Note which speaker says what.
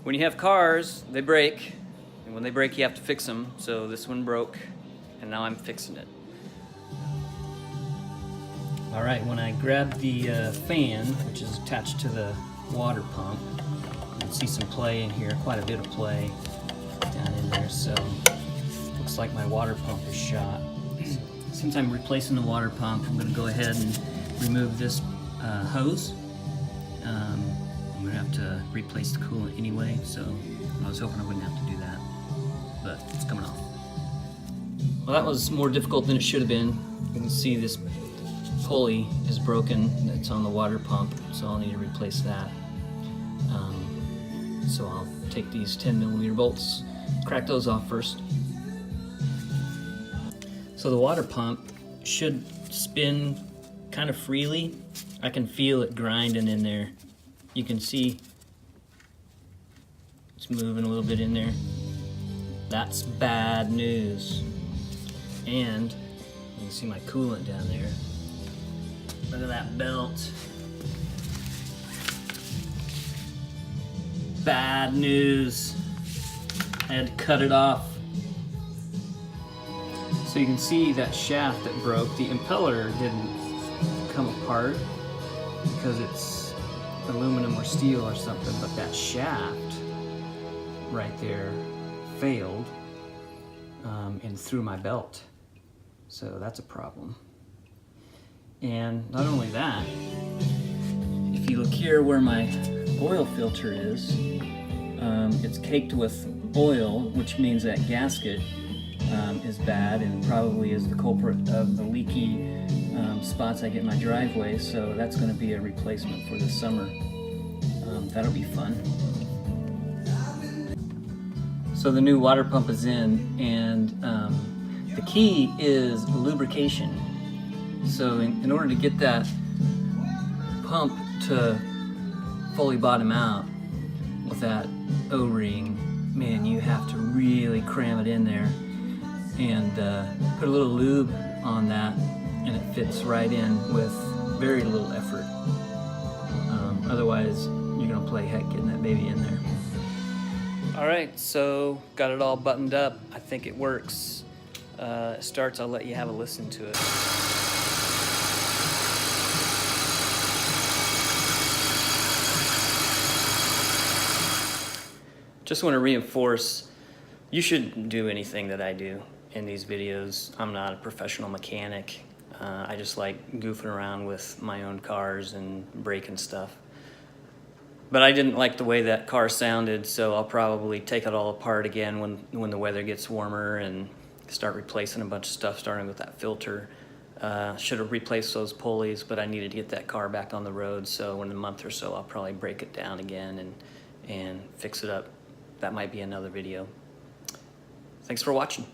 Speaker 1: When you have cars, they break, and when they break you have to fix them. So this one broke, and now I'm fixing it. Alright, when I grab the fan, which is attached to the water pump, you can see some play in here, quite a bit of play down in there, so looks like my water pump is shot. Since I'm replacing the water pump, I'm going to go ahead and remove this hose. I'm going to have to replace the coolant anyway, so I was hoping I wouldn't have to do that, but it's coming off. Well, that was more difficult than it should have been. You can see this pulley is broken that's on the water pump, so I'll need to replace that. So I'll take these 10mm bolts, crack those off first. So the water pump should spin kind of freely. I can feel it grinding in there. You can see it's moving a little bit in there. That's bad news. And you can see my coolant down there. Look at that belt. Bad news. I had to cut it off. So you can see that shaft that broke. The impeller didn't come apart because it's aluminum or steel or something, but that shaft right there failed and through my belt. So that's a problem. And not only that, if you look here where my oil filter is, it's caked with oil, which means that gasket is bad and probably is the culprit of the leaky spots I get in my driveway, so that's going to be a replacement for this summer. That'll be fun. So the new water pump is in, and the key is lubrication. So in order to get that pump to fully bottom out with that O-ring, man, you have to really cram it in there and put a little lube on that, and it fits right in with very little effort. Otherwise, you're gonna play heck getting that baby in there. All right, so got it all buttoned up. I think it works. It starts, I'll let you have a listen to it. Just want to reinforce, you shouldn't do anything that I do in these videos. I'm not a professional mechanic. I just like goofing around with my own cars and breaking stuff. But I didn't like the way that car sounded, so I'll probably take it all apart again when the weather gets warmer and start replacing a bunch of stuff, starting with that filter. Should have replaced those pulleys, but I needed to get that car back on the road, so in a month or so I'll probably break it down again and fix it up. That might be another video. Thanks for watching.